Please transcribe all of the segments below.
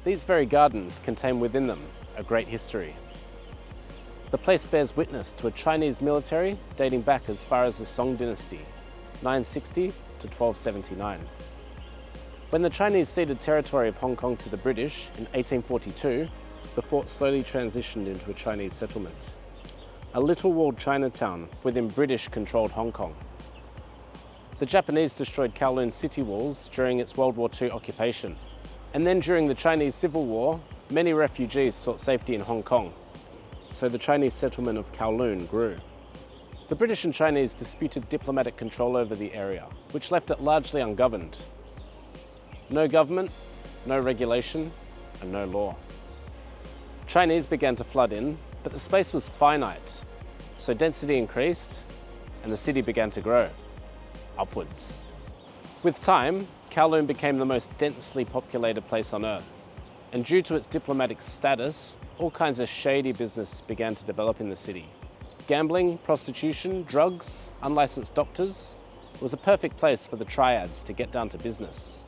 These very gardens contain within them a great history. The place bears witness to a Chinese military dating back as far as the Song dynasty, 960 to 1279. When the Chinese ceded territory of Hong Kong to the British in 1842, the fort slowly transitioned into a Chinese settlement. A little walled Chinatown within British-controlled Hong Kong. The Japanese destroyed Kowloon city walls during its World War II occupation. And then during the Chinese Civil War, many refugees sought safety in Hong Kong, so the Chinese settlement of Kowloon grew. The British and Chinese disputed diplomatic control over the area, which left it largely ungoverned. No government, no regulation, and no law. Chinese began to flood in, but the space was finite, so density increased and the city began to grow, upwards. With time, Kowloon became the most densely populated place on Earth, and due to its diplomatic status, all kinds of shady business began to develop in the city. Gambling, prostitution, drugs, unlicensed doctors. It was a perfect place for the triads to get down to business.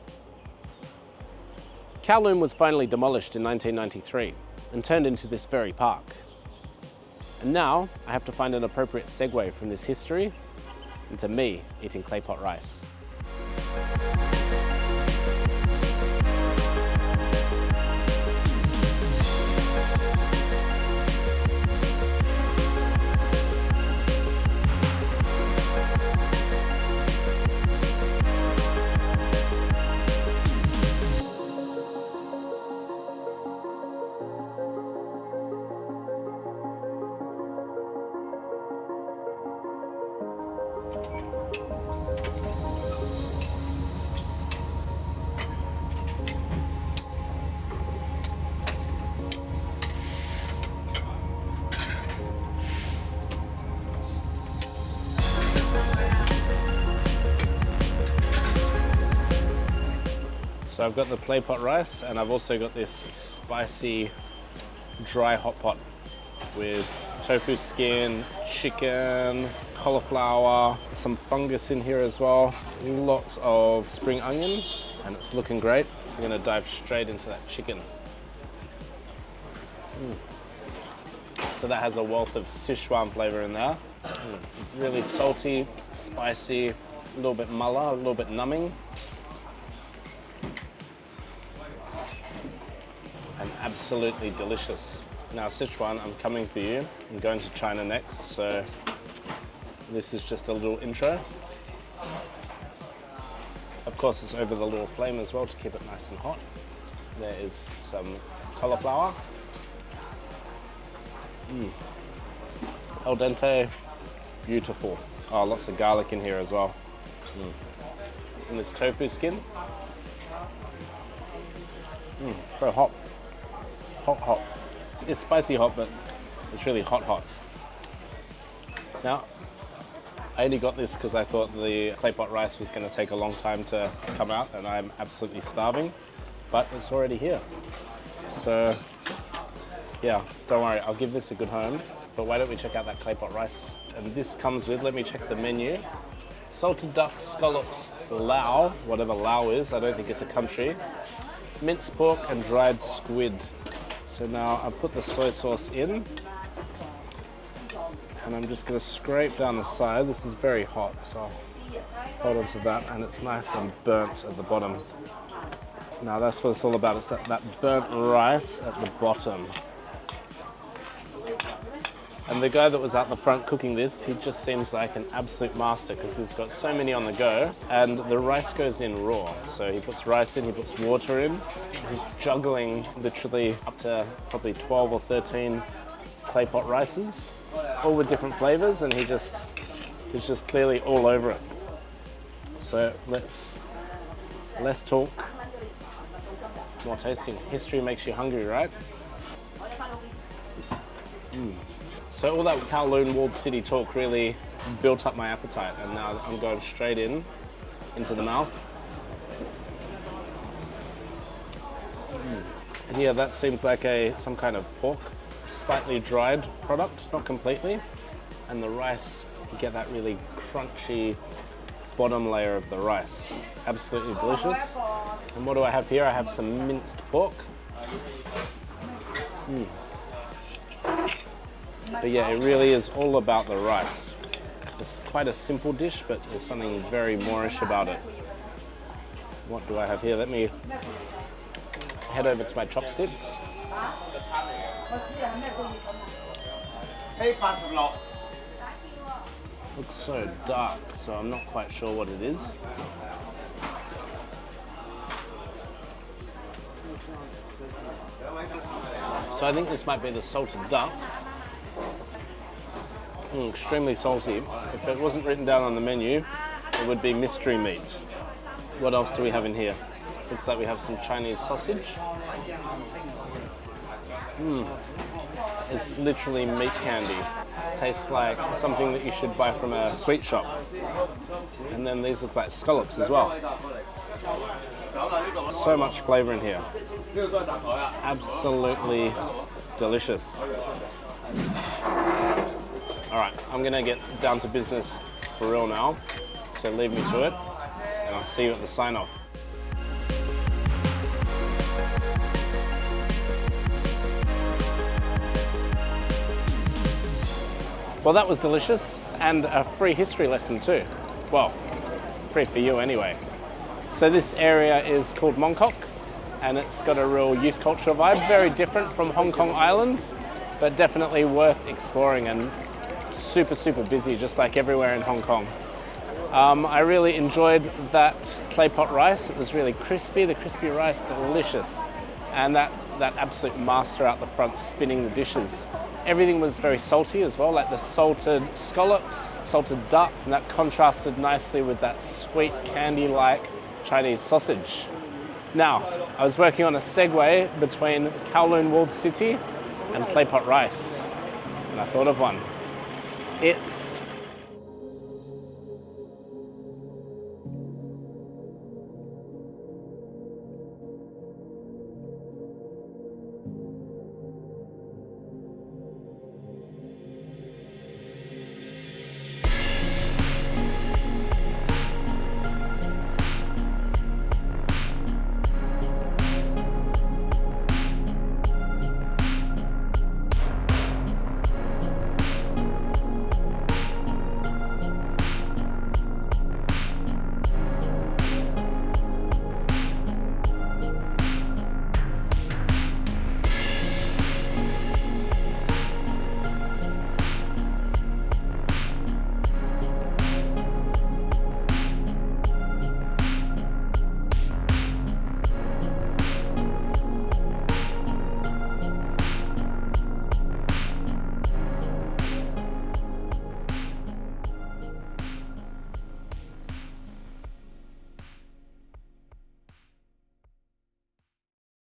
Kowloon was finally demolished in 1993 and turned into this very park. And now I have to find an appropriate segue from this history into me eating Claypot rice. So I've got the Claypot rice and I've also got this spicy dry hot pot with tofu skin, chicken, cauliflower, some fungus in here as well, lots of spring onion, and it's looking great. I'm gonna dive straight into that chicken. So that has a wealth of Sichuan flavor in there. Really salty, spicy, a little bit mala, a little bit numbing. And absolutely delicious. Now Sichuan, I'm coming for you. I'm going to China next, so this is just a little intro. Of course, it's over the little flame as well to keep it nice and hot. There is some cauliflower. Al dente, beautiful. Oh, lots of garlic in here as well. And this tofu skin. Very hot. Hot. It's spicy hot, but it's really hot. Now, I only got this because I thought the Claypot rice was going to take a long time to come out, and I'm absolutely starving, but it's already here. So, yeah, don't worry, I'll give this a good home. But why don't we check out that Claypot rice? And this comes with, let me check the menu. Salted duck, scallops, Lao, whatever Lao is, I don't think it's a country. Minced pork and dried squid. So now I put the soy sauce in, and I'm just going to scrape down the side. This is very hot, so I'll hold on to that, and it's nice and burnt at the bottom. Now that's what it's all about, it's that burnt rice at the bottom. And the guy that was out the front cooking this, he just seems like an absolute master because he's got so many on the go, and the rice goes in raw. So he puts rice in, he puts water in. He's juggling literally up to probably 12 or 13 Claypot rices, all with different flavors, and he's just clearly all over it. So let's talk more tasting. History makes you hungry, right? So all that Kowloon Walled City talk really built up my appetite, and now I'm going straight into the mouth. And yeah, that seems like some kind of pork, slightly dried product, not completely. And the rice, you get that really crunchy bottom layer of the rice. Absolutely delicious. And what do I have here? I have some minced pork. But yeah, it really is all about the rice. It's quite a simple dish, but there's something very Moorish about it. What do I have here? Let me head over to my chopsticks. Looks so dark, so I'm not quite sure what it is. So I think this might be the salted duck. Extremely salty. If it wasn't written down on the menu, it would be mystery meat. What else do we have in here? Looks like we have some Chinese sausage. It's literally meat candy. Tastes like something that you should buy from a sweet shop. And then these look like scallops as well. So much flavor in here. Absolutely delicious. All right, I'm gonna get down to business for real now. So leave me to it, and I'll see you at the sign-off. Well, that was delicious, and a free history lesson too. Well, free for you anyway. So this area is called Mongkok, and it's got a real youth culture vibe, very different from Hong Kong Island, but definitely worth exploring and super, super busy, just like everywhere in Hong Kong. I really enjoyed that Claypot rice. It was really crispy, the crispy rice, delicious. And that absolute master out the front spinning the dishes. Everything was very salty as well, like the salted scallops, salted duck, and that contrasted nicely with that sweet candy-like Chinese sausage. Now, I was working on a segue between Kowloon Walled City and Claypot Rice, and I thought of one. It's